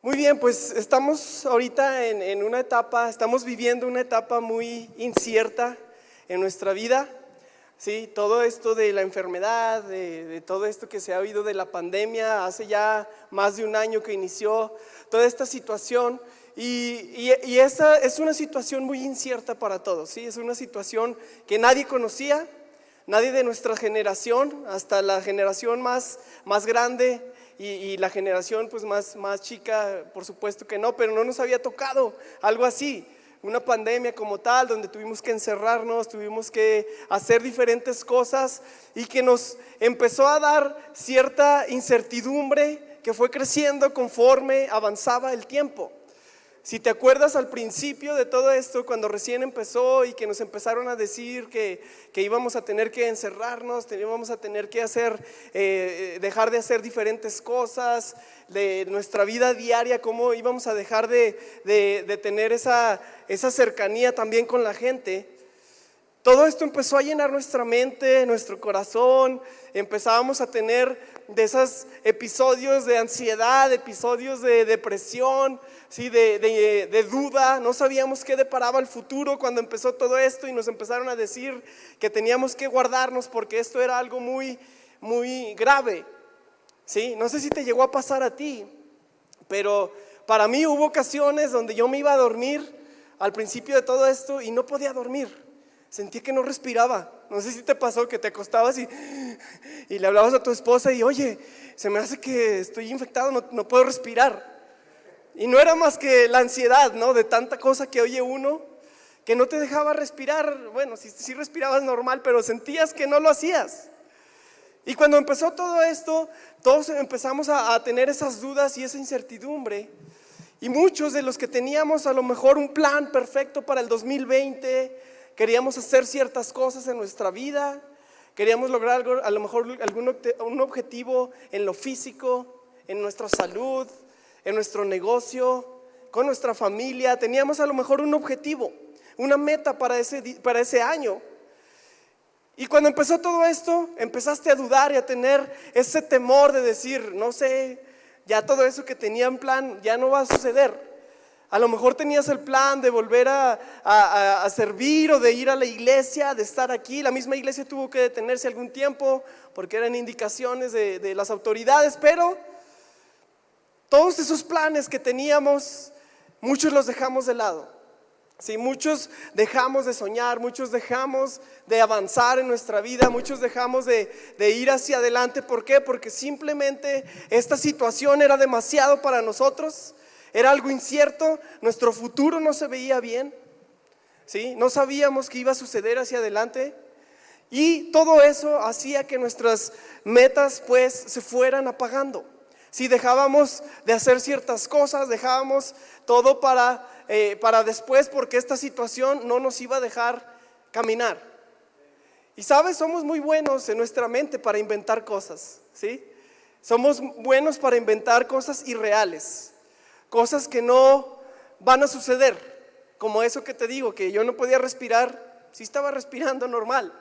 Muy bien, pues estamos ahorita en una etapa, estamos viviendo una etapa muy incierta en nuestra vida. Sí, todo esto de la enfermedad, de todo esto que se ha oído de la pandemia, hace ya más de un año que inició toda esta situación y esa es una situación muy incierta para todos, ¿sí? Es una situación que nadie conocía, nadie de nuestra generación, hasta la generación más grande y la generación pues más chica, por supuesto que no, pero no nos había tocado algo así. Una pandemia como tal, donde tuvimos que encerrarnos, tuvimos que hacer diferentes cosas y que nos empezó a dar cierta incertidumbre que fue creciendo conforme avanzaba el tiempo. Si te acuerdas al principio de todo esto, cuando recién empezó y que nos empezaron a decir que íbamos a tener que encerrarnos, íbamos a tener que dejar de hacer diferentes cosas de nuestra vida diaria, cómo íbamos a dejar de tener esa cercanía también con la gente. Todo esto empezó a llenar nuestra mente, nuestro corazón. Empezábamos a tener de esos episodios de ansiedad, episodios de depresión, ¿sí? de duda. No sabíamos qué deparaba el futuro cuando empezó todo esto y nos empezaron a decir que teníamos que guardarnos porque esto era algo muy, muy grave, ¿sí? No sé si te llegó a pasar a ti, pero para mí hubo ocasiones donde yo me iba a dormir al principio de todo esto y no podía dormir. Sentí que no respiraba. No sé si te pasó que te acostabas y le hablabas a tu esposa y oye, se me hace que estoy infectado, no puedo respirar. Y no era más que la ansiedad, ¿no? De tanta cosa que oye uno que no te dejaba respirar. Bueno, sí respirabas normal, pero sentías que no lo hacías. Y cuando empezó todo esto, todos empezamos a tener esas dudas y esa incertidumbre. Y muchos de los que teníamos a lo mejor un plan perfecto para el 2020, queríamos hacer ciertas cosas en nuestra vida, queríamos lograr algo, a lo mejor un objetivo en lo físico, en nuestra salud, en nuestro negocio, con nuestra familia. Teníamos a lo mejor un objetivo, una meta para ese año. Y cuando empezó todo esto, empezaste a dudar y a tener ese temor de decir, no sé, ya todo eso que tenía en plan ya no va a suceder. A lo mejor tenías el plan de volver a servir o de ir a la iglesia, de estar aquí. La misma iglesia tuvo que detenerse algún tiempo porque eran indicaciones de las autoridades, pero todos esos planes que teníamos, muchos los dejamos de lado. Sí, muchos dejamos de soñar, muchos dejamos de avanzar en nuestra vida, muchos dejamos de ir hacia adelante. ¿Por qué? Porque simplemente esta situación era demasiado para nosotros. Era algo incierto, nuestro futuro no se veía bien, ¿sí? No sabíamos qué iba a suceder hacia adelante y todo eso hacía que nuestras metas pues se fueran apagando. Si dejábamos de hacer ciertas cosas, dejábamos todo para después porque esta situación no nos iba a dejar caminar. Y sabes, somos muy buenos en nuestra mente para inventar cosas, ¿sí? Somos buenos para inventar cosas irreales. Cosas que no van a suceder, como eso que te digo, que yo no podía respirar. Sí estaba respirando normal,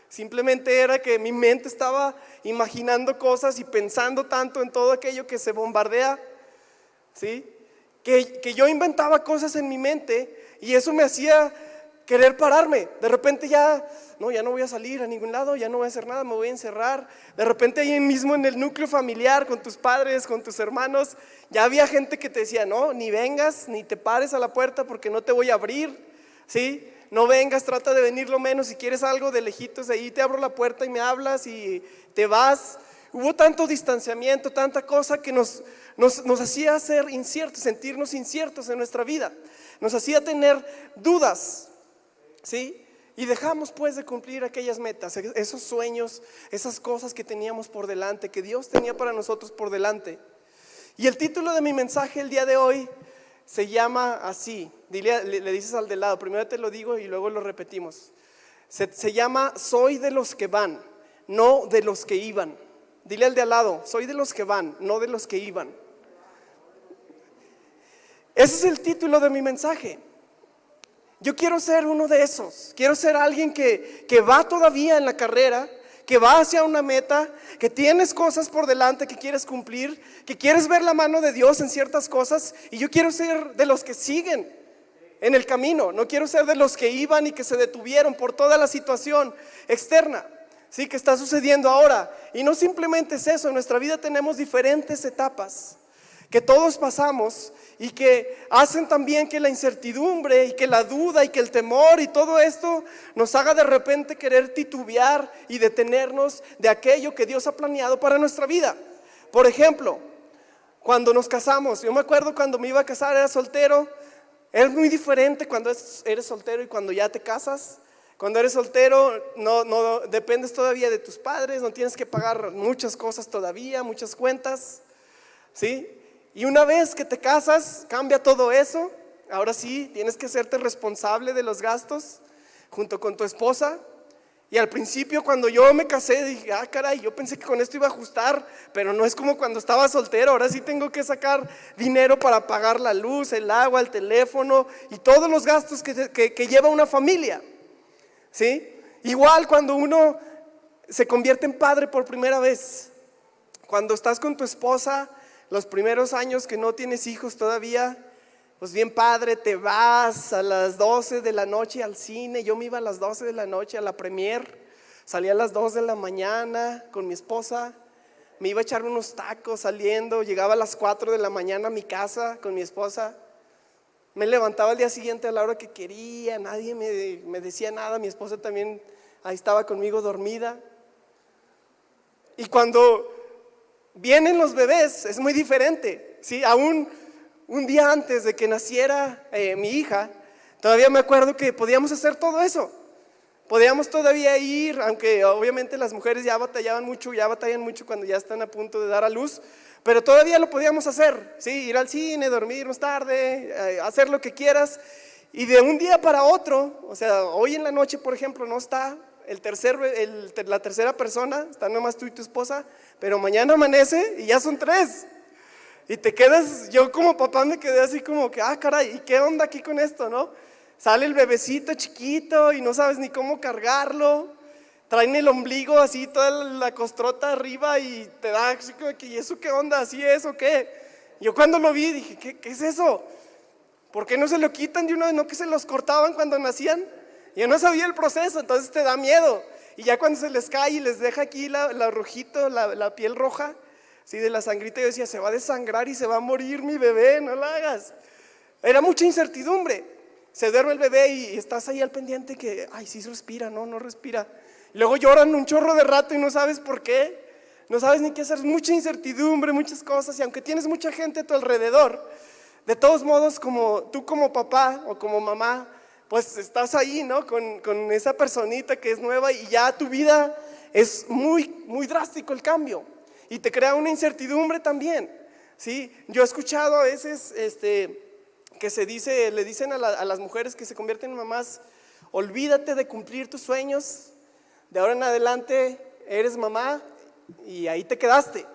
simplemente era que mi mente estaba imaginando cosas y pensando tanto en todo aquello que se bombardea, ¿sí? Que yo inventaba cosas en mi mente y eso me hacía querer pararme. De repente ya no voy a salir a ningún lado, ya no voy a hacer nada, me voy a encerrar. De repente ahí mismo en el núcleo familiar, con tus padres, con tus hermanos, ya había gente que te decía, no, ni vengas, ni te pares a la puerta porque no te voy a abrir, ¿sí? No vengas, trata de venir lo menos, si quieres algo de lejitos, ahí te abro la puerta y me hablas y te vas. Hubo tanto distanciamiento, tanta cosa que nos hacía ser inciertos, sentirnos inciertos en nuestra vida. Nos hacía tener dudas, ¿sí? Y dejamos pues de cumplir aquellas metas, esos sueños, esas cosas que teníamos por delante, que Dios tenía para nosotros por delante. Y el título de mi mensaje el día de hoy se llama así. Le dices al de lado, primero te lo digo y luego lo repetimos. Se llama soy de los que van, no de los que iban. Dile al de al lado, soy de los que van, no de los que iban. Ese es el título de mi mensaje. Yo quiero ser uno de esos. Quiero ser alguien que va todavía en la carrera, que va hacia una meta, que tienes cosas por delante que quieres cumplir, que quieres ver la mano de Dios en ciertas cosas. Y yo quiero ser de los que siguen en el camino, no quiero ser de los que iban y que se detuvieron por toda la situación externa, sí, que está sucediendo ahora. Y no simplemente es eso, en nuestra vida tenemos diferentes etapas que todos pasamos y que hacen también que la incertidumbre y que la duda y que el temor y todo esto nos haga de repente querer titubear y detenernos de aquello que Dios ha planeado para nuestra vida. Por ejemplo, cuando nos casamos, yo me acuerdo cuando me iba a casar, era soltero. Es muy diferente cuando eres soltero y cuando ya te casas. Cuando eres soltero no dependes todavía de tus padres, no tienes que pagar muchas cosas todavía, muchas cuentas, ¿sí? Y una vez que te casas, cambia todo eso. Ahora sí, tienes que hacerte responsable de los gastos junto con tu esposa. Y al principio cuando yo me casé dije, caray, yo pensé que con esto iba a ajustar, pero no es como cuando estaba soltero. Ahora sí tengo que sacar dinero para pagar la luz, el agua, el teléfono y todos los gastos que lleva una familia, ¿sí? Igual cuando uno se convierte en padre por primera vez, cuando estás con tu esposa, los primeros años que no tienes hijos todavía, pues bien padre, te vas a las 12 de la noche al cine. Yo me iba a las 12 de la noche a la premier, salía a las 2 de la mañana con mi esposa, me iba a echar unos tacos saliendo, llegaba a las 4 de la mañana a mi casa con mi esposa, me levantaba al día siguiente a la hora que quería, nadie me decía nada, mi esposa también ahí estaba conmigo dormida. Y cuando vienen los bebés es muy diferente, ¿sí? Aún un día antes de que naciera mi hija, todavía me acuerdo que podíamos hacer todo eso. Podíamos todavía ir, aunque obviamente las mujeres ya batallan mucho cuando ya están a punto de dar a luz, pero todavía lo podíamos hacer, ¿sí? Ir al cine, dormirnos tarde, hacer lo que quieras. Y de un día para otro, o sea, hoy en la noche, por ejemplo, no está la tercera persona, está nomás tú y tu esposa, pero mañana amanece y ya son 3. Y te quedas, yo como papá me quedé así como que, caray, ¿y qué onda aquí con esto, no? Sale el bebecito chiquito y no sabes ni cómo cargarlo, traen el ombligo así, toda la costrota arriba y te da así como que, ¿y eso qué onda? ¿Así es o qué? Yo cuando lo vi dije, ¿qué es eso? ¿Por qué no se lo quitan de uno, no que se los cortaban cuando nacían? Yo no sabía el proceso, entonces te da miedo. Y ya cuando se les cae y les deja aquí la rojito, la piel roja, ¿sí? De la sangrita, yo decía, se va a desangrar y se va a morir mi bebé, no la hagas. Era mucha incertidumbre. Se duerme el bebé y estás ahí al pendiente que, sí respira, no respira. Y luego lloran un chorro de rato y no sabes por qué, no sabes ni qué hacer, mucha incertidumbre, muchas cosas. Y aunque tienes mucha gente a tu alrededor, de todos modos, como tú como papá o como mamá, pues estás ahí, ¿no? Con esa personita que es nueva y ya tu vida es muy, muy drástico el cambio. Y te crea una incertidumbre también, ¿sí? Yo he escuchado a veces que le dicen a las mujeres que se convierten en mamás, olvídate de cumplir tus sueños, de ahora en adelante eres mamá y ahí te quedaste,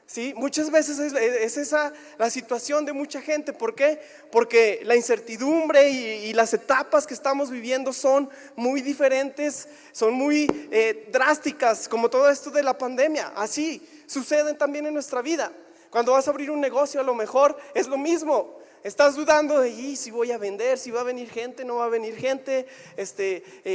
¿sí? Muchas veces es esa la situación de mucha gente. ¿Por qué? Porque la incertidumbre y las etapas que estamos viviendo son muy diferentes, son muy drásticas, como todo esto de la pandemia. Así suceden también en nuestra vida. Cuando vas a abrir un negocio, a lo mejor es lo mismo. Estás dudando de si voy a vender, si va a venir gente, no va a venir gente,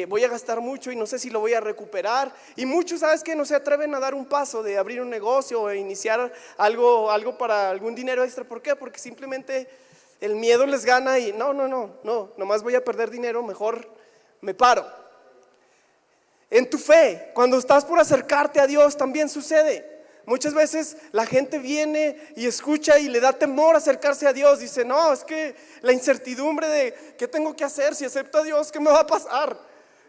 voy a gastar mucho y no sé si lo voy a recuperar. Y muchos, ¿sabes qué? No se atreven a dar un paso de abrir un negocio o iniciar algo para algún dinero extra. ¿Por qué? Porque simplemente el miedo les gana y no, nomás voy a perder dinero, mejor me paro. En tu fe, cuando estás por acercarte a Dios, también sucede. Muchas veces la gente viene y escucha y le da temor acercarse a Dios. Dice, no, es que la incertidumbre de qué tengo que hacer, si acepto a Dios, ¿qué me va a pasar?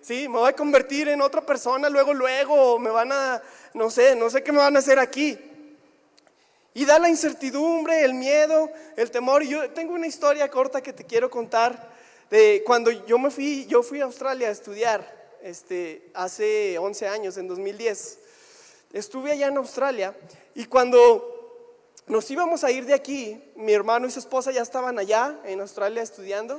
¿Sí? ¿Me voy a convertir en otra persona luego, o me van a, no sé qué me van a hacer aquí? Y da la incertidumbre, el miedo, el temor. Y yo tengo una historia corta que te quiero contar de cuando yo fui a Australia a estudiar hace 11 años, en 2010. Estuve allá en Australia y cuando nos íbamos a ir de aquí, mi hermano y su esposa ya estaban allá en Australia estudiando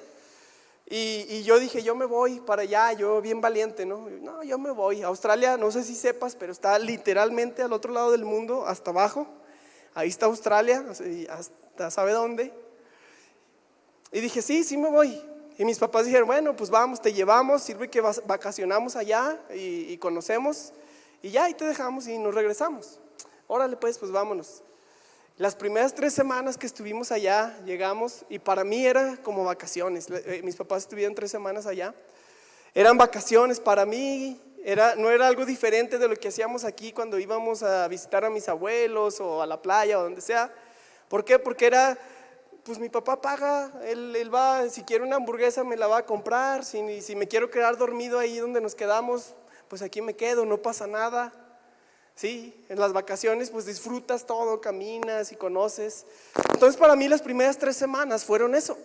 Y yo dije, yo me voy para allá, yo bien valiente, ¿no? No, yo me voy. Australia, no sé si sepas, pero está literalmente al otro lado del mundo, hasta abajo. Ahí está Australia, hasta sabe dónde. Y dije, sí, sí me voy. Y mis papás dijeron, bueno, pues vamos, te llevamos, sirve que vacacionamos allá y conocemos. Y ya, y te dejamos y nos regresamos. Órale pues vámonos. Las primeras 3 semanas que estuvimos allá, llegamos y para mí era como vacaciones. Mis papás estuvieron 3 semanas allá. Eran vacaciones para mí, no era algo diferente de lo que hacíamos aquí cuando íbamos a visitar a mis abuelos o a la playa o donde sea. ¿Por qué? Porque era, pues mi papá paga, él va, si quiere una hamburguesa me la va a comprar, si me quiero quedar dormido ahí donde nos quedamos, pues aquí me quedo, no pasa nada. Sí, en las vacaciones pues disfrutas todo, caminas y conoces. Entonces para mí las primeras 3 semanas fueron eso.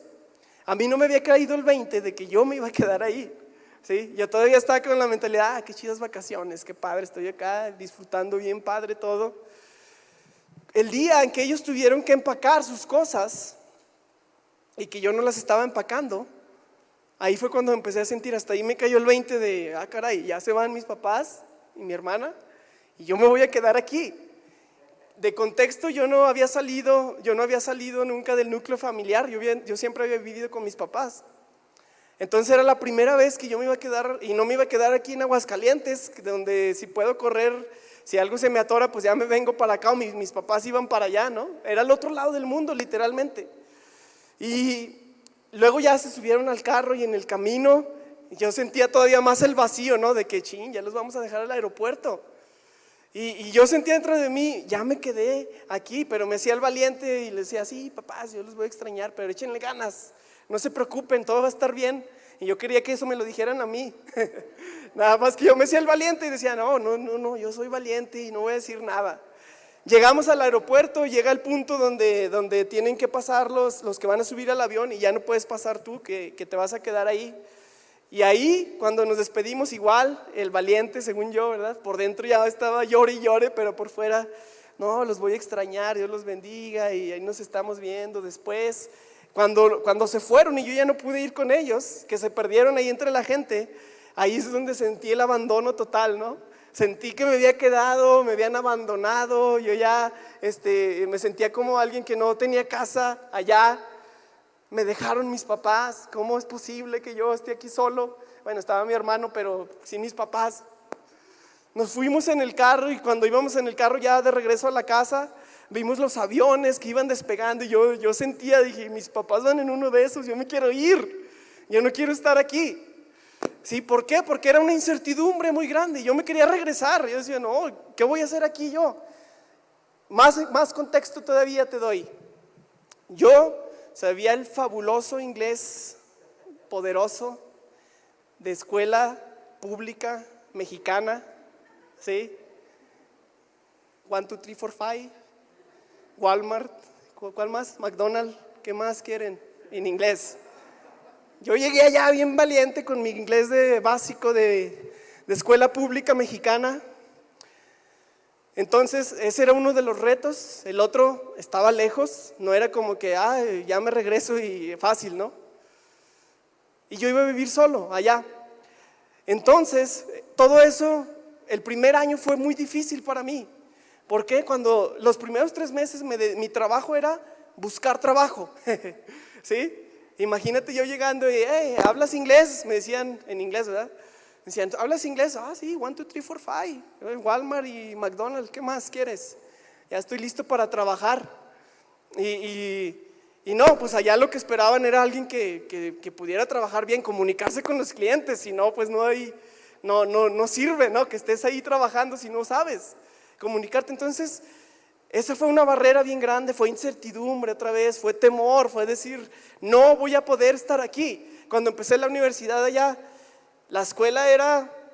A mí no me había caído el 20 de que yo me iba a quedar ahí. Sí, yo todavía estaba con la mentalidad, qué chidas vacaciones, qué padre, estoy acá disfrutando bien padre todo. El día en que ellos tuvieron que empacar sus cosas y que yo no las estaba empacando, ahí fue cuando empecé a sentir, hasta ahí me cayó el 20 de, caray, ya se van mis papás y mi hermana. Y yo me voy a quedar aquí. De contexto, yo no había salido nunca del núcleo familiar, yo siempre había vivido con mis papás. Entonces era la primera vez que yo me iba a quedar, y no me iba a quedar aquí en Aguascalientes, donde si puedo correr, si algo se me atora, pues ya me vengo para acá, o mis papás iban para allá, ¿no? Era el otro lado del mundo, literalmente. Y luego ya se subieron al carro y en el camino, yo sentía todavía más el vacío, ¿no? De que, ya los vamos a dejar al aeropuerto. Y yo sentía dentro de mí, ya me quedé aquí, pero me hacía el valiente y le decía, sí, papás, yo los voy a extrañar, pero échenle ganas, no se preocupen, todo va a estar bien. Y yo quería que eso me lo dijeran a mí. Nada más que yo me hacía el valiente y decía, no, yo soy valiente y no voy a decir nada. Llegamos al aeropuerto, llega el punto donde tienen que pasar los que van a subir al avión y ya no puedes pasar tú, que te vas a quedar ahí. Y ahí, cuando nos despedimos, igual, el valiente, según yo, ¿verdad? Por dentro ya estaba llore y llore, pero por fuera, no, los voy a extrañar, Dios los bendiga, y ahí nos estamos viendo después. Cuando se fueron y yo ya no pude ir con ellos, que se perdieron ahí entre la gente, ahí es donde sentí el abandono total, ¿no? Sentí que me había quedado, me habían abandonado, yo ya me sentía como alguien que no tenía casa allá. Me dejaron mis papás, ¿cómo es posible que yo esté aquí solo? Bueno, estaba mi hermano, pero sin mis papás. Nos fuimos en el carro y cuando íbamos en el carro ya de regreso a la casa, vimos los aviones que iban despegando y yo sentía, dije, mis papás van en uno de esos, yo me quiero ir, yo no quiero estar aquí. ¿Sí? ¿Por qué? Porque era una incertidumbre muy grande, yo me quería regresar, yo decía, no, ¿qué voy a hacer aquí yo? Más contexto todavía te doy. Yo sabía el fabuloso inglés poderoso de escuela pública mexicana, ¿sí? 1, 2, 3, 4, 5, Walmart, ¿cuál más? McDonald's, ¿qué más quieren? En inglés. Yo llegué allá bien valiente con mi inglés básico de escuela pública mexicana. Entonces ese era uno de los retos, el otro estaba lejos, no era como que ya me regreso y fácil, ¿no? Y yo iba a vivir solo allá. Entonces todo eso, el primer año fue muy difícil para mí. ¿Por qué? Cuando los primeros 3 meses mi trabajo era buscar trabajo. ¿Sí? Imagínate yo llegando y, ¿hablas inglés? Me decían en inglés, ¿verdad? Me decían, ¿hablas inglés? Sí, 1, 2, 3, 4, 5, Walmart y McDonald's, ¿qué más quieres? Ya estoy listo para trabajar. Y no, pues allá lo que esperaban era alguien que pudiera trabajar bien, comunicarse con los clientes, si no, pues no sirve, ¿no? Que estés ahí trabajando si no sabes comunicarte. Entonces, esa fue una barrera bien grande, fue incertidumbre otra vez, fue temor, fue decir, no voy a poder estar aquí. Cuando empecé la universidad allá, la escuela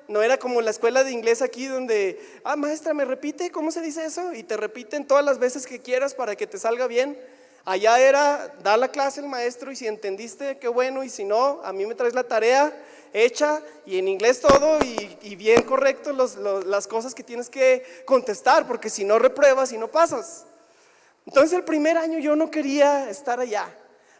no era como la escuela de inglés aquí donde, maestra, ¿me repite? ¿Cómo se dice eso? Y te repiten todas las veces que quieras para que te salga bien. Allá era dar la clase el maestro y si entendiste, qué bueno, y si no, a mí me traes la tarea hecha y en inglés todo y bien correcto las cosas que tienes que contestar, porque si no repruebas y no pasas. Entonces el primer año yo no quería estar allá.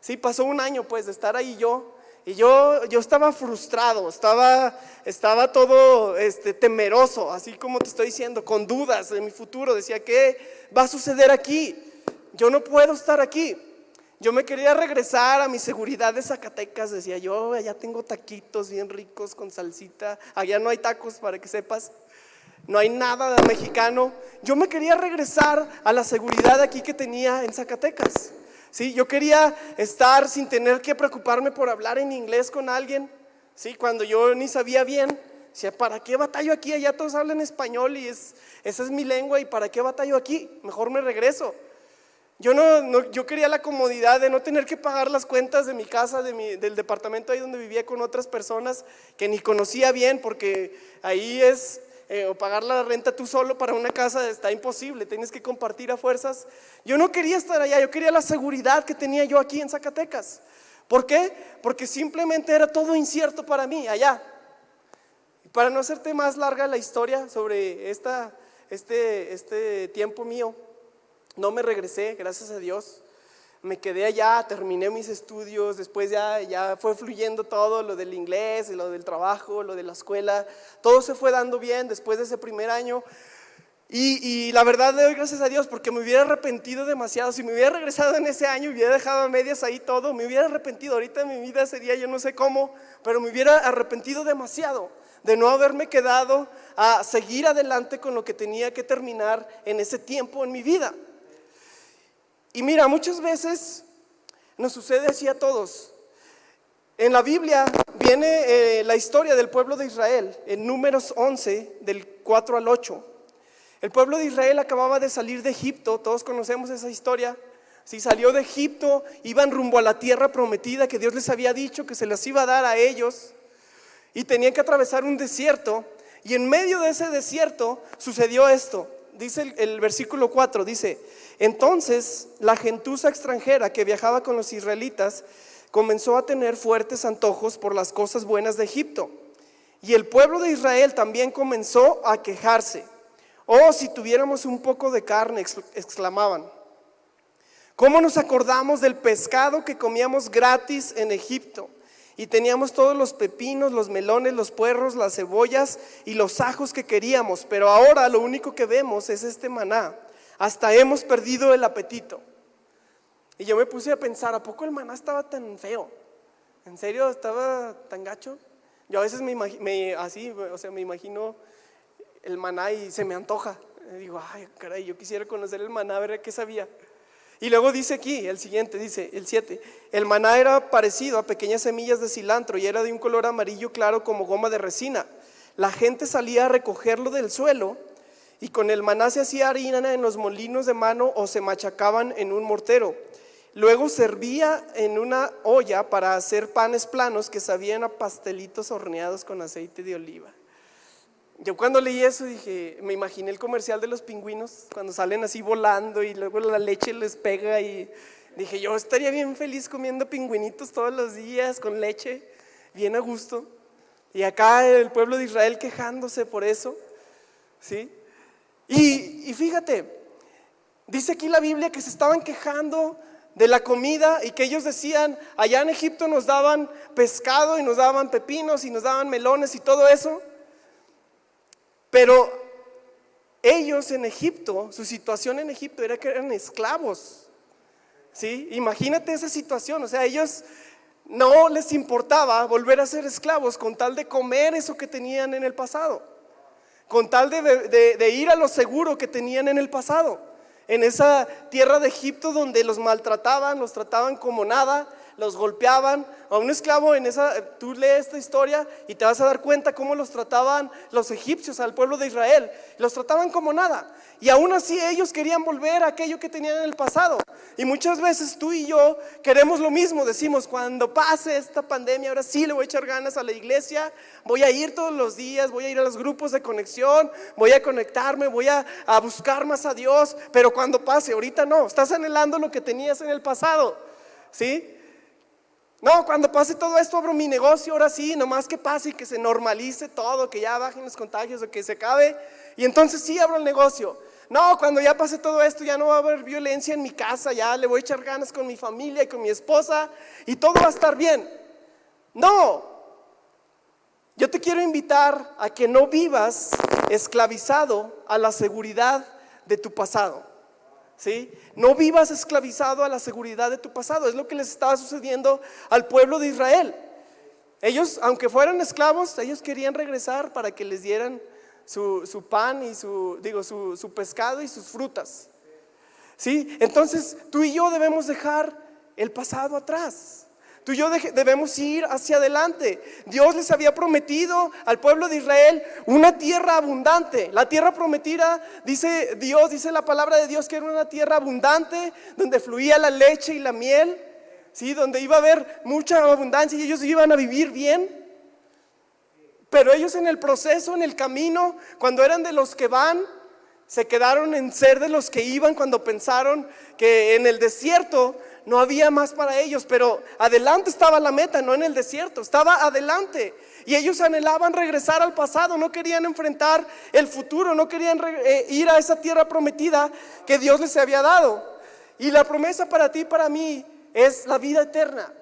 Sí, pasó un año pues de estar ahí yo Y yo estaba frustrado, estaba todo temeroso, así como te estoy diciendo, con dudas de mi futuro. Decía, ¿qué va a suceder aquí? Yo no puedo estar aquí. Yo me quería regresar a mi seguridad de Zacatecas. Decía yo, allá tengo taquitos bien ricos con salsita. Allá no hay tacos, para que sepas. No hay nada de mexicano. Yo me quería regresar a la seguridad aquí que tenía en Zacatecas. Sí, yo quería estar sin tener que preocuparme por hablar en inglés con alguien. Sí, cuando yo ni sabía bien, decía, ¿para qué batallo aquí? Allá todos hablan español y esa es mi lengua, ¿y para qué batallo aquí? Mejor me regreso. Yo quería la comodidad de no tener que pagar las cuentas de mi casa, del departamento ahí donde vivía con otras personas que ni conocía bien, porque ahí o pagar la renta tú solo para una casa está imposible, tienes que compartir a fuerzas. Yo no quería estar allá, yo quería la seguridad que tenía yo aquí en Zacatecas. ¿Por qué? Porque simplemente era todo incierto para mí allá. Para no hacerte más larga la historia sobre este tiempo mío, no me regresé, gracias a Dios. Me quedé allá, terminé mis estudios, después ya fue fluyendo todo, lo del inglés, lo del trabajo, lo de la escuela, todo se fue dando bien después de ese primer año. Y la verdad le doy gracias a Dios, porque me hubiera arrepentido demasiado. Si me hubiera regresado en ese año y hubiera dejado a medias ahí todo, me hubiera arrepentido. Ahorita en mi vida sería yo no sé cómo, pero me hubiera arrepentido demasiado de no haberme quedado a seguir adelante con lo que tenía que terminar en ese tiempo en mi vida. Y mira, muchas veces nos sucede así a todos. En la Biblia viene la historia del pueblo de Israel, en Números 11, del 4 al 8. El pueblo de Israel acababa de salir de Egipto, todos conocemos esa historia. Sí, salió de Egipto, iban rumbo a la tierra prometida que Dios les había dicho que se las iba a dar a ellos. Y tenían que atravesar un desierto, y en medio de ese desierto sucedió esto. Dice el versículo 4, dice: entonces la gentuza extranjera que viajaba con los israelitas comenzó a tener fuertes antojos por las cosas buenas de Egipto. Y el pueblo de Israel también comenzó a quejarse. Oh, si tuviéramos un poco de carne, exclamaban. ¿Cómo nos acordamos del pescado que comíamos gratis en Egipto? Y teníamos todos los pepinos, los melones, los puerros, las cebollas y los ajos que queríamos. Pero ahora lo único que vemos es este maná. Hasta hemos perdido el apetito. Y yo me puse a pensar, ¿a poco el maná estaba tan feo? ¿En serio estaba tan gacho? Yo a veces me imagino el maná y se me antoja. Y digo, ay, caray, yo quisiera conocer el maná, a ver qué sabía. Y luego dice aquí, el siguiente, dice, el 7, el maná era parecido a pequeñas semillas de cilantro y era de un color amarillo claro como goma de resina. La gente salía a recogerlo del suelo y con el maná se hacía harina en los molinos de mano o se machacaban en un mortero. Luego servía en una olla para hacer panes planos que sabían a pastelitos horneados con aceite de oliva. Yo cuando leí eso dije, me imaginé el comercial de los pingüinos cuando salen así volando y luego la leche les pega, y dije, yo estaría bien feliz comiendo pingüinitos todos los días con leche, bien a gusto. Y acá el pueblo de Israel quejándose por eso, ¿sí? Y fíjate, dice aquí la Biblia que se estaban quejando de la comida y que ellos decían, allá en Egipto nos daban pescado y nos daban pepinos y nos daban melones y todo eso. Pero ellos en Egipto, su situación en Egipto era que eran esclavos, ¿sí? Imagínate esa situación, o sea, ellos no les importaba volver a ser esclavos con tal de comer eso que tenían en el pasado, con tal de ir a lo seguro que tenían en el pasado, en esa tierra de Egipto donde los maltrataban, los trataban como nada, los golpeaban. A un esclavo tú lees esta historia y te vas a dar cuenta cómo los trataban los egipcios al pueblo de Israel, los trataban como nada, y aún así ellos querían volver a aquello que tenían en el pasado. Y muchas veces tú y yo queremos lo mismo, decimos, cuando pase esta pandemia, ahora sí le voy a echar ganas a la iglesia, voy a ir todos los días, voy a ir a los grupos de conexión, voy a conectarme, voy a buscar más a Dios, pero cuando pase, ahorita no, estás anhelando lo que tenías en el pasado, ¿sí? No, cuando pase todo esto abro mi negocio, ahora sí, nomás que pase y que se normalice todo, que ya bajen los contagios o que se acabe, y entonces sí abro el negocio. No, cuando ya pase todo esto ya no va a haber violencia en mi casa, ya le voy a echar ganas con mi familia y con mi esposa y todo va a estar bien. No, yo te quiero invitar a que no vivas esclavizado a la seguridad de tu pasado, ¿sí? No vivas esclavizado a la seguridad de tu pasado. Es lo que les estaba sucediendo al pueblo de Israel. Ellos, aunque fueran esclavos, ellos querían regresar para que les dieran su pan y su pescado y sus frutas, ¿sí? Entonces tú y yo debemos dejar el pasado atrás. Tú y yo debemos ir hacia adelante. Dios les había prometido al pueblo de Israel una tierra abundante. La tierra prometida, dice Dios, dice la palabra de Dios, que era una tierra abundante donde fluía la leche y la miel, ¿sí? Donde iba a haber mucha abundancia y ellos iban a vivir bien. Pero ellos en el proceso, en el camino, cuando eran de los que van, se quedaron en ser de los que iban, cuando pensaron que en el desierto no había más para ellos. Pero adelante estaba la meta, no en el desierto, estaba adelante. Y ellos anhelaban regresar al pasado, no querían enfrentar el futuro, no querían ir a esa tierra prometida que Dios les había dado. Y la promesa para ti y para mí es la vida eterna.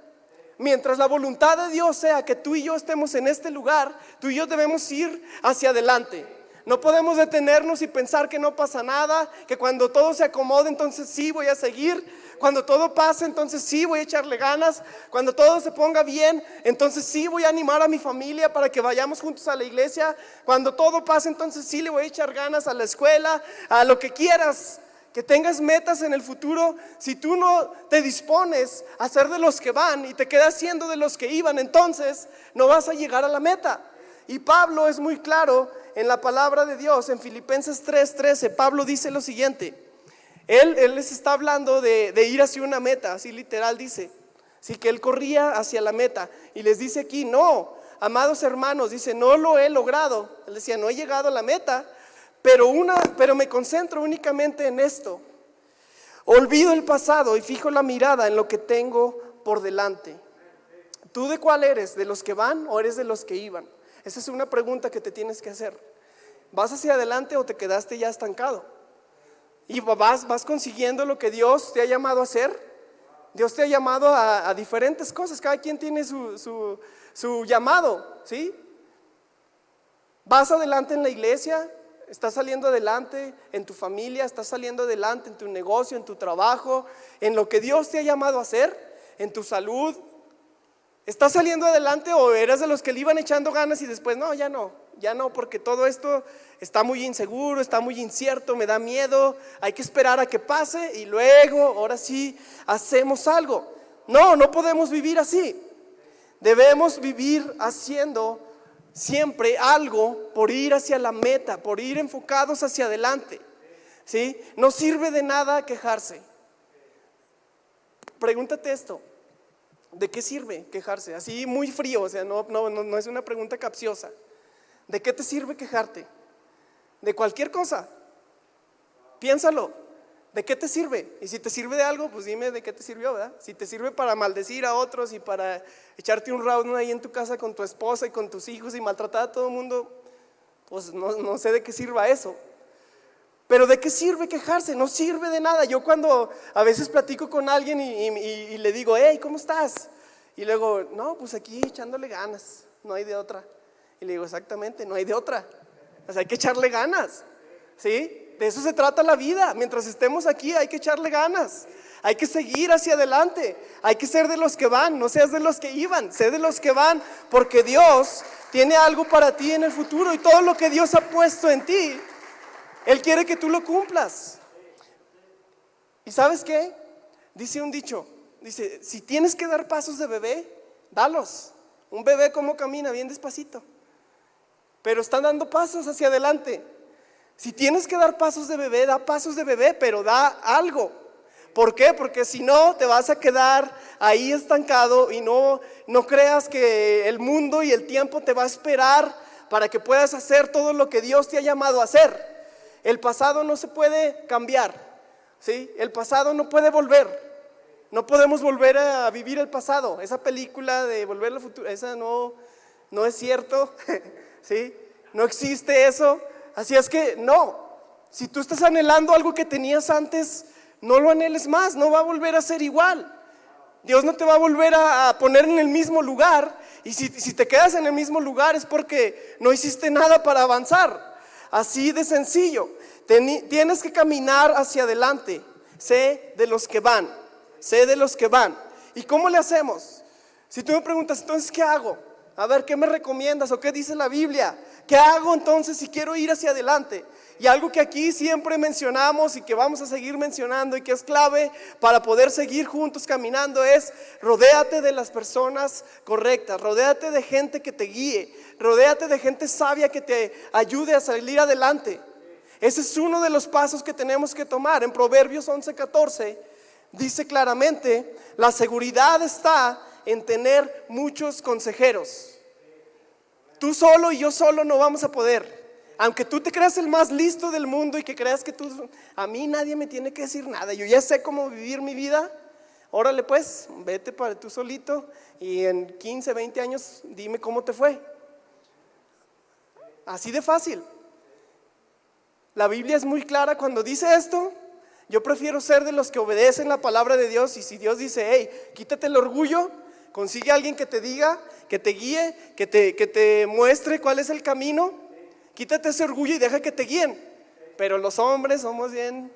Mientras la voluntad de Dios sea que tú y yo estemos en este lugar, tú y yo debemos ir hacia adelante. No podemos detenernos y pensar que no pasa nada, que cuando todo se acomode entonces sí voy a seguir, cuando todo pase entonces sí voy a echarle ganas, cuando todo se ponga bien entonces sí voy a animar a mi familia para que vayamos juntos a la iglesia, cuando todo pase entonces sí le voy a echar ganas a la escuela, a lo que quieras. Que tengas metas en el futuro. Si tú no te dispones a ser de los que van y te quedas siendo de los que iban, entonces no vas a llegar a la meta. Y Pablo es muy claro en la palabra de Dios. En Filipenses 3:13 Pablo dice lo siguiente. Él les está hablando de ir hacia una meta, así literal dice, sí, que él corría hacia la meta. Y les dice aquí: no, amados hermanos, dice, no lo he logrado. Él decía, no he llegado a la meta, pero me concentro únicamente en esto. Olvido el pasado y fijo la mirada en lo que tengo por delante. ¿Tú de cuál eres? ¿De los que van o eres de los que iban? Esa es una pregunta que te tienes que hacer. ¿Vas hacia adelante o te quedaste ya estancado? ¿Y vas consiguiendo lo que Dios te ha llamado a hacer? Dios te ha llamado a diferentes cosas. Cada quien tiene su llamado, ¿sí? ¿Vas adelante en la iglesia? ¿Estás saliendo adelante en tu familia? ¿Estás saliendo adelante en tu negocio, en tu trabajo, en lo que Dios te ha llamado a hacer, en tu salud? ¿Estás saliendo adelante o eras de los que le iban echando ganas y después ya no, porque todo esto está muy inseguro, está muy incierto, me da miedo, hay que esperar a que pase y luego, ahora sí, hacemos algo? No podemos vivir así. Debemos vivir haciendo siempre algo por ir hacia la meta, por ir enfocados hacia adelante, ¿sí? No sirve de nada quejarse. Pregúntate esto: ¿de qué sirve quejarse? Así muy frío, o sea, no es una pregunta capciosa. ¿De qué te sirve quejarte? De cualquier cosa. Piénsalo. ¿De qué te sirve? Y si te sirve de algo, pues dime de qué te sirvió, ¿verdad? Si te sirve para maldecir a otros y para echarte un round ahí en tu casa con tu esposa y con tus hijos y maltratar a todo el mundo, pues no sé de qué sirva eso. Pero ¿de qué sirve quejarse? No sirve de nada. Yo cuando a veces platico con alguien y le digo, hey, ¿cómo estás? Y luego, no, pues aquí echándole ganas, no hay de otra. Y le digo, exactamente, no hay de otra. O sea, hay que echarle ganas, ¿sí? De eso se trata la vida. Mientras estemos aquí hay que echarle ganas. Hay que seguir hacia adelante. Hay que ser de los que van, no seas de los que iban. Sé de los que van, porque Dios tiene algo para ti en el futuro. Y todo lo que Dios ha puesto en ti, Él quiere que tú lo cumplas. ¿Y sabes qué? Dice un dicho, dice, si tienes que dar pasos de bebé, dalos. Un bebé ¿cómo camina? Bien despacito, pero están dando pasos hacia adelante. Si tienes que dar pasos de bebé, da pasos de bebé, pero da algo. ¿Por qué? Porque si no te vas a quedar ahí estancado y no creas que el mundo y el tiempo te va a esperar para que puedas hacer todo lo que Dios te ha llamado a hacer. El pasado no se puede cambiar, ¿sí? El pasado no puede volver. No podemos volver a vivir el pasado. Esa película de Volver al Futuro, esa no es cierto, ¿sí? No existe eso. Así es que si tú estás anhelando algo que tenías antes, no lo anheles más, no va a volver a ser igual. Dios no te va a volver a poner en el mismo lugar. Y si te quedas en el mismo lugar es porque no hiciste nada para avanzar. Así de sencillo. Tienes que caminar hacia adelante. Sé de los que van. Sé de los que van. ¿Y cómo le hacemos? Si tú me preguntas, entonces, ¿qué hago? A ver, ¿qué me recomiendas o qué dice la Biblia? ¿Qué hago entonces si quiero ir hacia adelante? Y algo que aquí siempre mencionamos y que vamos a seguir mencionando y que es clave para poder seguir juntos caminando es: rodéate de las personas correctas, rodéate de gente que te guíe, rodéate de gente sabia que te ayude a salir adelante. Ese es uno de los pasos que tenemos que tomar. En Proverbios 11:14 dice claramente: la seguridad está en tener muchos consejeros. Tú solo y yo solo no vamos a poder. Aunque tú te creas el más listo del mundo y que creas que a mí nadie me tiene que decir nada, yo ya sé cómo vivir mi vida. Órale pues, vete para tú solito y en 15, 20 años dime cómo te fue. Así de fácil. La Biblia es muy clara cuando dice esto. Yo prefiero ser de los que obedecen la palabra de Dios. Y si Dios dice: hey, quítate el orgullo, consigue a alguien que te diga, que te guíe, que te muestre cuál es el camino. Quítate ese orgullo y deja que te guíen. Pero los hombres somos bien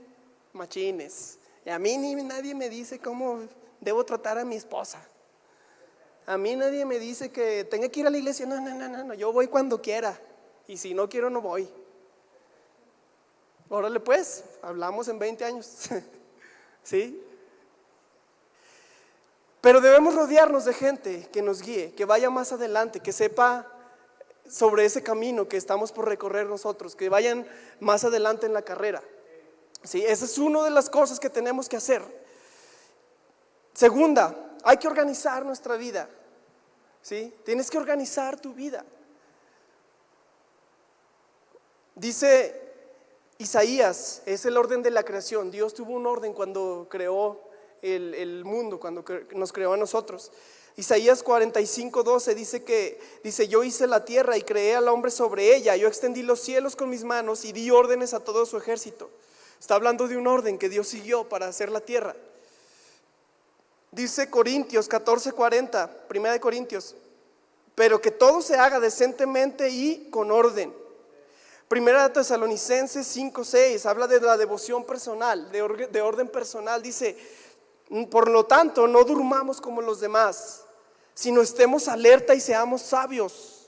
machines. Y a mí ni nadie me dice cómo debo tratar a mi esposa. A mí nadie me dice que tenga que ir a la iglesia. No, yo voy cuando quiera. Y si no quiero, no voy. Órale pues, hablamos en 20 años. ¿Sí? Pero debemos rodearnos de gente que nos guíe, que vaya más adelante, que sepa sobre ese camino que estamos por recorrer nosotros, que vayan más adelante en la carrera. ¿Sí? Esa es una de las cosas que tenemos que hacer. Segunda, hay que organizar nuestra vida. ¿Sí? Tienes que organizar tu vida. Dice Isaías, es el orden de la creación. Dios tuvo un orden cuando creó el mundo, cuando nos creó a nosotros. Isaías 45:12 dice: yo hice la tierra y creé al hombre sobre ella, yo extendí los cielos con mis manos y di órdenes a todo su ejército. Está hablando de un orden que Dios siguió para hacer la tierra. Dice Corintios 14:40, 1 Corintios: pero que todo se haga decentemente y con orden. Primera de Tesalonicenses 5:6 habla de la devoción personal, de orden personal. Dice: por lo tanto, no durmamos como los demás, sino estemos alerta y seamos sobrios.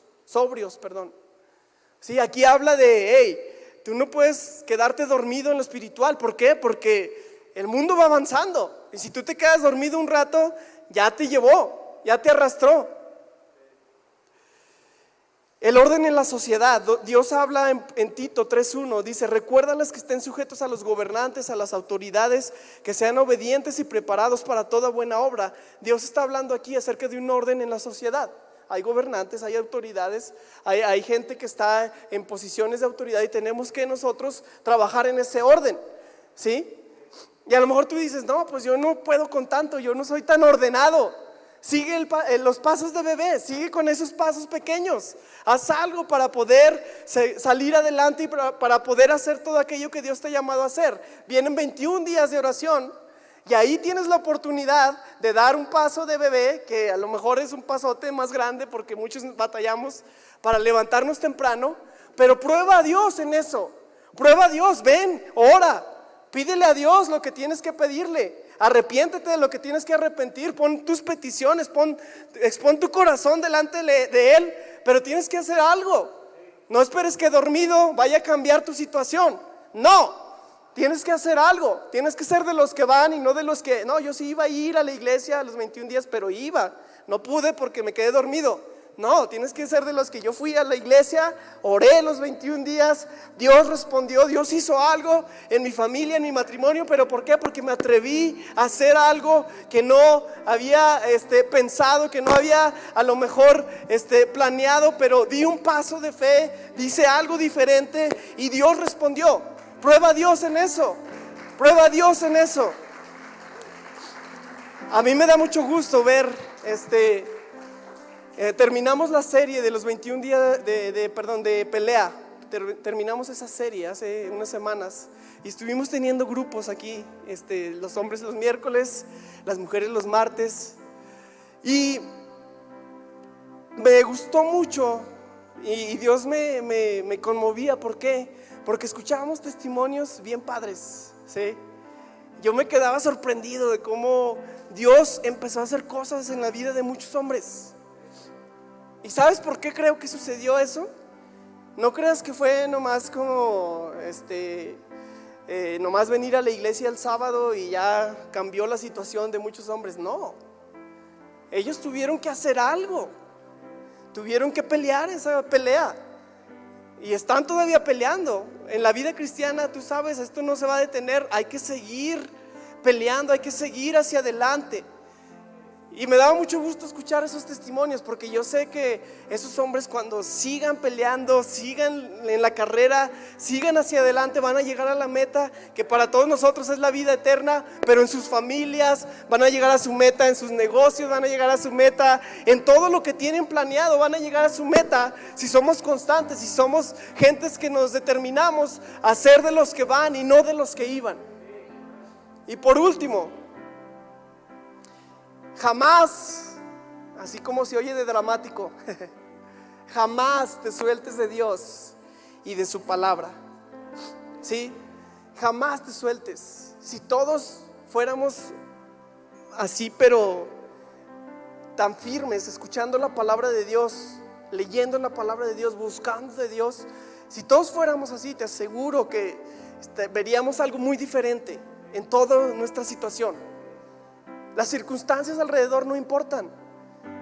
Sí, aquí habla de: hey, tú no puedes quedarte dormido en lo espiritual. ¿Por qué? Porque el mundo va avanzando. Y si tú te quedas dormido un rato, ya te llevó, ya te arrastró. El orden en la sociedad. Dios habla en Tito 3:1, dice: recuérdales que estén sujetos a los gobernantes, a las autoridades, que sean obedientes y preparados para toda buena obra. Dios está hablando aquí acerca de un orden en la sociedad. Hay gobernantes, hay autoridades, hay gente que está en posiciones de autoridad y tenemos que nosotros trabajar en ese orden. ¿Sí? Y a lo mejor tú dices: no, pues yo no puedo con tanto, yo no soy tan ordenado. Sigue los pasos de bebé, sigue con esos pasos pequeños. Haz algo para poder salir adelante y para poder hacer todo aquello que Dios te ha llamado a hacer. Vienen 21 días de oración y ahí tienes la oportunidad de dar un paso de bebé, que a lo mejor es un pasote más grande porque muchos batallamos para levantarnos temprano. Pero prueba a Dios en eso. Prueba a Dios, ven, ora, pídele a Dios lo que tienes que pedirle. Arrepiéntete de lo que tienes que arrepentir. Pon tus peticiones, expon tu corazón delante de Él. Pero tienes que hacer algo. No esperes que dormido vaya a cambiar tu situación. No, tienes que hacer algo. Tienes que ser de los que van y no de los que: no, yo sí iba a ir a la iglesia a los 21 días, pero no pude porque me quedé dormido. No, tienes que ser de los que: yo fui a la iglesia, oré los 21 días, Dios respondió, Dios hizo algo en mi familia, en mi matrimonio. ¿Pero por qué? Porque me atreví a hacer algo que no había pensado, que no había a lo mejor planeado, pero di un paso de fe, hice algo diferente y Dios respondió. Prueba a Dios en eso, prueba a Dios en eso. A mí me da mucho gusto ver terminamos la serie de los 21 días de pelea. terminamos esa serie hace unas semanas y estuvimos teniendo grupos aquí, los hombres los miércoles, las mujeres los martes, y me gustó mucho y Dios me conmovía. ¿Por qué? Porque escuchábamos testimonios bien padres, ¿sí? Yo me quedaba sorprendido de cómo Dios empezó a hacer cosas en la vida de muchos hombres. ¿Y sabes por qué creo que sucedió eso? No creas que fue nomás como nomás venir a la iglesia el sábado y ya cambió la situación de muchos hombres. No, ellos tuvieron que hacer algo, tuvieron que pelear esa pelea y están todavía peleando. En la vida cristiana, tú sabes, esto no se va a detener, hay que seguir peleando, hay que seguir hacia adelante. Y me daba mucho gusto escuchar esos testimonios, porque yo sé que esos hombres, cuando sigan peleando, sigan en la carrera, sigan hacia adelante, van a llegar a la meta que para todos nosotros es la vida eterna. Pero en sus familias van a llegar a su meta, en sus negocios van a llegar a su meta, en todo lo que tienen planeado van a llegar a su meta, si somos constantes, si somos gentes que nos determinamos a ser de los que van y no de los que iban. Y por último, jamás, así como se oye de dramático, jamás te sueltes de Dios y de su palabra, ¿sí? Jamás te sueltes. Si todos fuéramos así, pero tan firmes, escuchando la palabra de Dios, leyendo la palabra de Dios, buscando de Dios, si todos fuéramos así, te aseguro que veríamos algo muy diferente en toda nuestra situación. Las circunstancias alrededor no importan.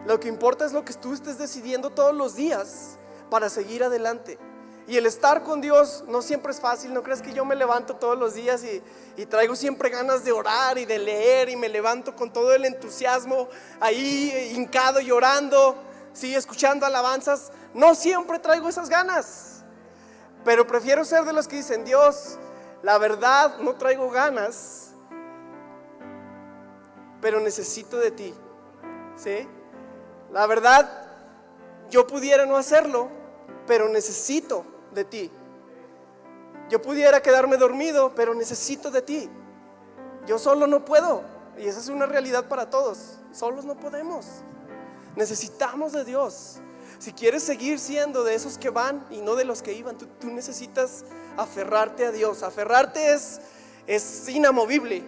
Lo que importa es lo que tú estés decidiendo todos los días para seguir adelante. Y el estar con Dios no siempre es fácil. No creas que yo me levanto todos los días y traigo siempre ganas de orar y de leer, y me levanto con todo el entusiasmo ahí hincado llorando, sí, escuchando alabanzas. No siempre traigo esas ganas, pero prefiero ser de los que dicen: Dios, la verdad no traigo ganas, pero necesito de ti, ¿sí? La verdad, yo pudiera no hacerlo, pero necesito de ti. Yo pudiera quedarme dormido, pero necesito de ti. Yo solo no puedo, y esa es una realidad para todos. Solos no podemos. Necesitamos de Dios. Si quieres seguir siendo de esos que van y no de los que iban, tú necesitas aferrarte a Dios. Aferrarte es inamovible.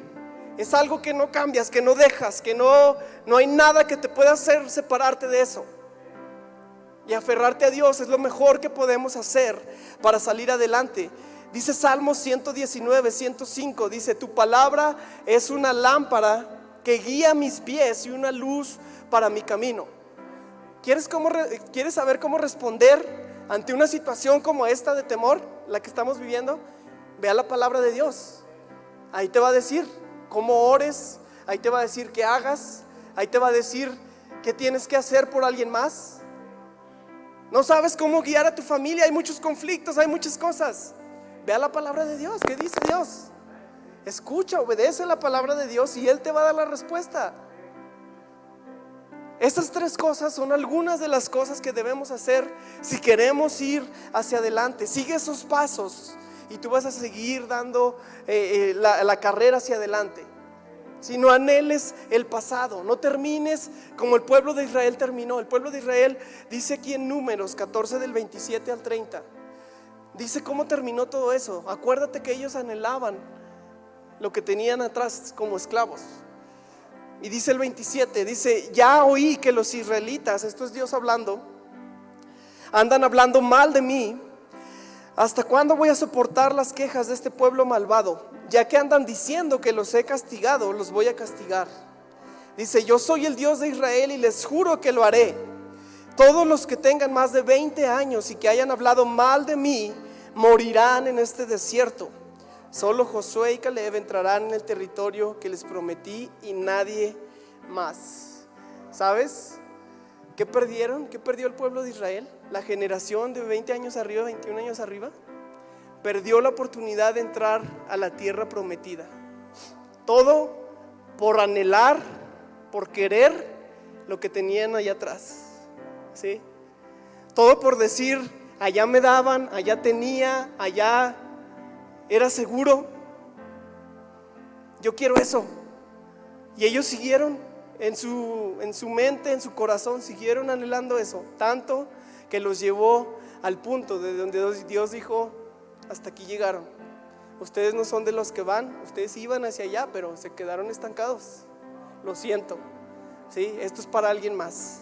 Es algo que no cambias, que no dejas, que no hay nada que te pueda hacer separarte de eso. Y aferrarte a Dios es lo mejor que podemos hacer para salir adelante. Dice Salmos 119, 105, dice: tu palabra es una lámpara que guía mis pies y una luz para mi camino. ¿Quieres saber cómo responder ante una situación como esta de temor, la que estamos viviendo? Ve a la palabra de Dios. Ahí te va a decir cómo ores, ahí te va a decir qué hagas, ahí te va a decir qué tienes que hacer por alguien más. No sabes cómo guiar a tu familia, hay muchos conflictos, hay muchas cosas. Ve a la palabra de Dios. ¿Qué dice Dios? Escucha, obedece la palabra de Dios y Él te va a dar la respuesta. Estas tres cosas son algunas de las cosas que debemos hacer si queremos ir hacia adelante. Sigue esos pasos y tú vas a seguir dando la carrera hacia adelante. Si no anheles el pasado, no termines como el pueblo de Israel terminó. El pueblo de Israel dice aquí en Números 14 del 27 al 30, dice cómo terminó todo eso. Acuérdate que ellos anhelaban lo que tenían atrás como esclavos. Y dice el 27, dice: ya oí que los israelitas, esto es Dios hablando, andan hablando mal de mí. ¿Hasta cuándo voy a soportar las quejas de este pueblo malvado? Ya que andan diciendo que los he castigado, los voy a castigar. Dice: yo soy el Dios de Israel y les juro que lo haré. Todos los que tengan más de 20 años y que hayan hablado mal de mí morirán en este desierto. Solo Josué y Caleb entrarán en el territorio que les prometí y nadie más. ¿Sabes qué perdieron? ¿Qué perdió el pueblo de Israel? La generación de 20 años arriba, 21 años arriba, perdió la oportunidad de entrar a la tierra prometida. Todo por anhelar, por querer lo que tenían allá atrás, ¿sí? Todo por decir: allá me daban, allá tenía, allá era seguro. Yo quiero eso. Y ellos siguieron en su mente, en su corazón, siguieron anhelando eso, tanto que los llevó al punto de donde Dios dijo: hasta aquí llegaron. Ustedes no son de los que van, ustedes iban hacia allá, pero se quedaron estancados. Lo siento, ¿sí? Esto es para alguien más.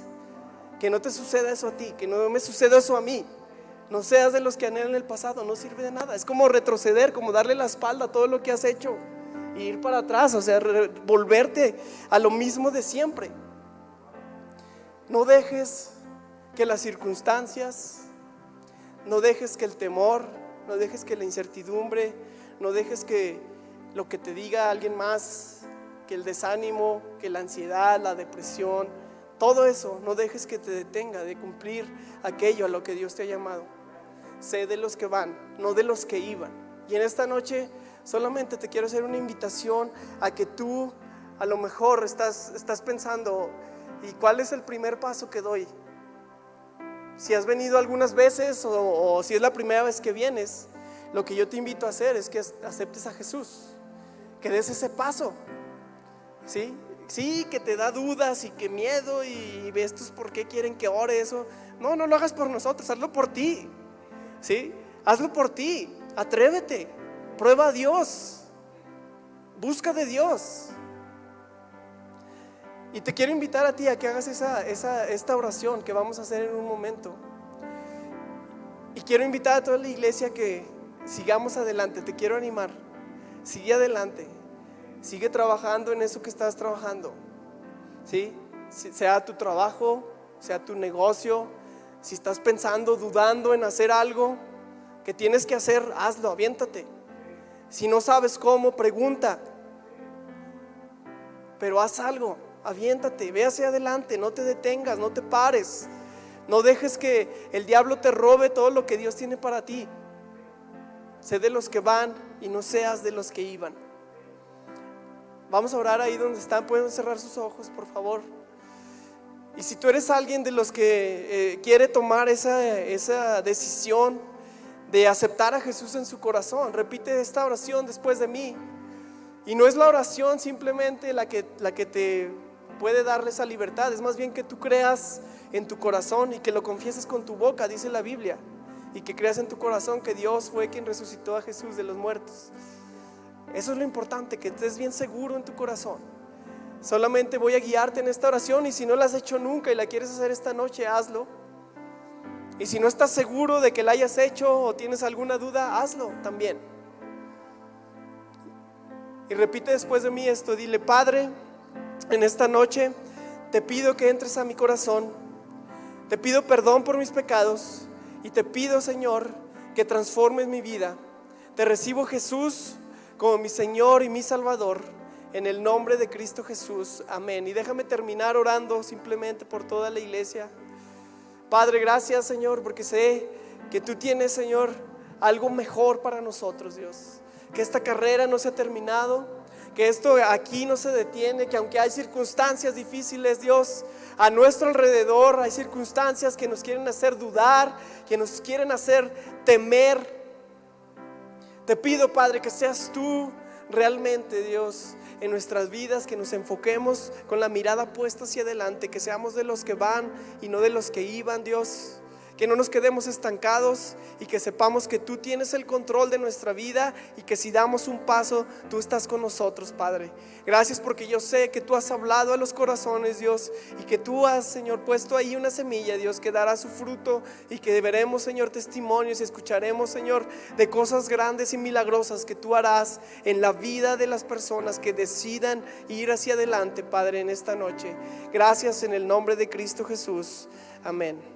Que no te suceda eso a ti, que no me suceda eso a mí. No seas de los que anhelan el pasado, no sirve de nada. Es como retroceder, como darle la espalda a todo lo que has hecho y ir para atrás, o sea, volverte a lo mismo de siempre. No dejes que las circunstancias, no dejes que el temor, no dejes que la incertidumbre, no dejes que lo que te diga alguien más, que el desánimo, que la ansiedad, la depresión, todo eso, no dejes que te detenga de cumplir aquello a lo que Dios te ha llamado. Sé de los que van, no de los que iban. Y en esta noche solamente te quiero hacer una invitación a que tú a lo mejor estás pensando: ¿y cuál es el primer paso que doy? Si has venido algunas veces o si es la primera vez que vienes, lo que yo te invito a hacer es que aceptes a Jesús, que des ese paso. ¿Sí? Sí, que te da dudas y que miedo y estos por qué quieren que ore eso. No lo hagas por nosotros, hazlo por ti. ¿Sí? Hazlo por ti, atrévete, prueba a Dios, busca de Dios. Y te quiero invitar a ti a que hagas esta oración que vamos a hacer en un momento. Y quiero invitar a toda la iglesia que sigamos adelante. Te quiero animar, sigue adelante. Sigue trabajando en eso que estás trabajando, ¿sí? Sea tu trabajo, sea tu negocio. Si estás pensando, dudando en hacer algo que tienes que hacer, hazlo, aviéntate. Si no sabes cómo, pregunta. Pero haz algo, aviéntate, ve hacia adelante, no te detengas, no te pares. No dejes que el diablo te robe todo lo que Dios tiene para ti. Sé de los que van y no seas de los que iban. Vamos a orar ahí donde están. Pueden cerrar sus ojos, por favor. Y si tú eres alguien de los que quiere tomar esa decisión de aceptar a Jesús en su corazón, repite esta oración después de mí. Y no es la oración simplemente la que te puede darle esa libertad. Es más bien que tú creas en tu corazón y que lo confieses con tu boca, dice la Biblia. Y que creas en tu corazón que Dios fue quien resucitó a Jesús de los muertos. Eso es lo importante, que estés bien seguro en tu corazón. Solamente voy a guiarte en esta oración, y si no la has hecho nunca y la quieres hacer esta noche, hazlo. Y si no estás seguro de que la hayas hecho o tienes alguna duda, hazlo también. Y repite después de mí esto, dile: Padre, en esta noche te pido que entres a mi corazón, te pido perdón por mis pecados y te pido, Señor, que transformes mi vida. Te recibo, Jesús, como mi Señor y mi Salvador, en el nombre de Cristo Jesús, amén. Y déjame terminar orando simplemente por toda la iglesia. Padre, gracias, Señor, porque sé que tú tienes, Señor, algo mejor para nosotros, Dios. Que esta carrera no se ha terminado, que esto aquí no se detiene, que aunque hay circunstancias difíciles, Dios, a nuestro alrededor hay circunstancias que nos quieren hacer dudar, que nos quieren hacer temer. Te pido, Padre, que seas tú realmente, Dios, en nuestras vidas, que nos enfoquemos con la mirada puesta hacia adelante, que seamos de los que van y no de los que iban, Dios. Que no nos quedemos estancados y que sepamos que tú tienes el control de nuestra vida y que si damos un paso, tú estás con nosotros, Padre. Gracias porque yo sé que tú has hablado a los corazones, Dios, y que tú has, Señor, puesto ahí una semilla, Dios, que dará su fruto y que veremos, Señor, testimonios y escucharemos, Señor, de cosas grandes y milagrosas que tú harás en la vida de las personas que decidan ir hacia adelante, Padre, en esta noche. Gracias en el nombre de Cristo Jesús. Amén.